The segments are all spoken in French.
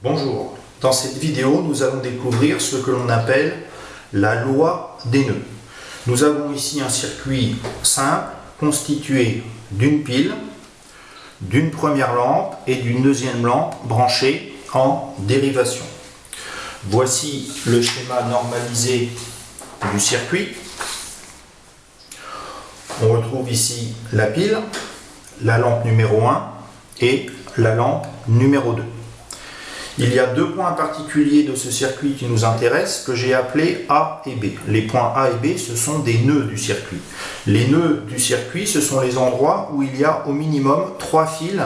Bonjour, dans cette vidéo nous allons découvrir ce que l'on appelle la loi des nœuds. Nous avons ici un circuit simple constitué d'une pile, d'une première lampe et d'une deuxième lampe branchée en dérivation. Voici le schéma normalisé du circuit. On retrouve ici la pile, la lampe numéro 1 et la lampe numéro 2. Il y a deux points particuliers de ce circuit qui nous intéressent, que j'ai appelés A et B. Les points A et B, ce sont des nœuds du circuit. Les nœuds du circuit, ce sont les endroits où il y a au minimum 3 fils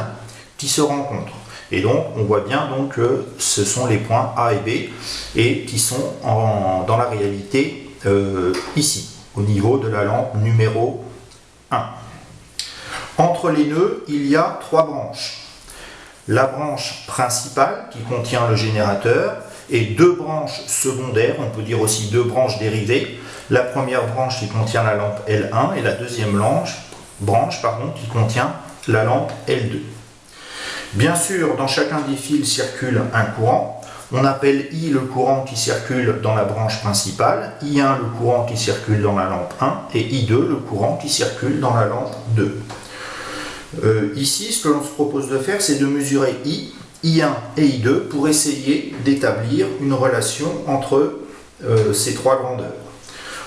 qui se rencontrent. Et donc, on voit bien donc, que ce sont les points A et B, et qui sont dans la réalité ici, au niveau de la lampe numéro 1. Entre les nœuds, il y a 3 branches. La branche principale qui contient le générateur et 2 branches secondaires, on peut dire aussi 2 branches dérivées. La première branche qui contient la lampe L1 et la deuxième branche qui contient la lampe L2. Bien sûr, dans chacun des fils circule un courant. On appelle I le courant qui circule dans la branche principale, I1 le courant qui circule dans la lampe 1 et I2 le courant qui circule dans la lampe 2. Ici, ce que l'on se propose de faire, c'est de mesurer I1 et I2 pour essayer d'établir une relation entre ces 3 grandeurs.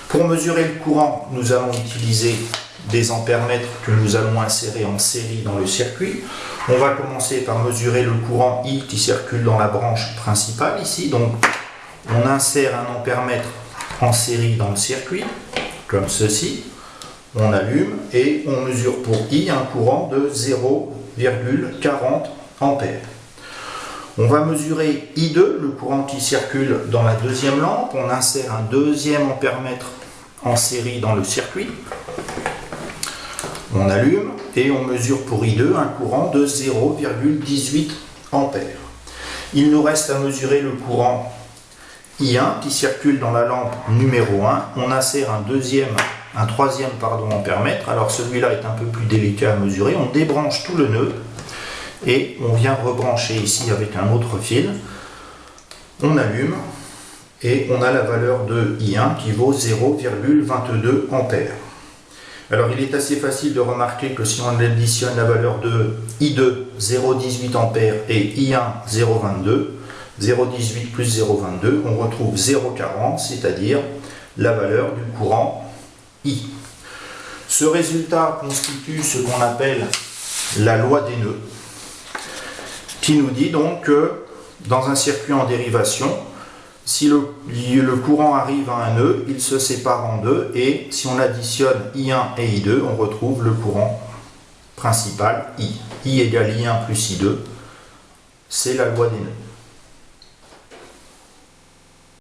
Pour mesurer le courant, nous allons utiliser des ampèremètres que nous allons insérer en série dans le circuit. On va commencer par mesurer le courant I qui circule dans la branche principale ici. Donc, on insère un ampèremètre en série dans le circuit, comme ceci. On allume et on mesure pour I un courant de 0,40 ampères. On va mesurer I2, le courant qui circule dans la deuxième lampe. On insère un deuxième ampèremètre en série dans le circuit. On allume et on mesure pour I2 un courant de 0,18 ampères. Il nous reste à mesurer le courant I1 qui circule dans la lampe numéro 1. On insère un troisième ampèremètre. Alors celui-là est un peu plus délicat à mesurer. On débranche tout le nœud et on vient rebrancher ici avec un autre fil. On allume et on a la valeur de I1 qui vaut 0,22 ampères. Alors il est assez facile de remarquer que si on additionne la valeur de I2 0,18 ampères et I1 0,22, 0,18 plus 0,22, on retrouve 0,40, c'est-à-dire la valeur du courant I. Ce résultat constitue ce qu'on appelle la loi des nœuds, qui nous dit donc que dans un circuit en dérivation, si le courant arrive à un nœud, il se sépare en deux, et si on additionne I1 et I2, on retrouve le courant principal I. I égale I1 plus I2, c'est la loi des nœuds.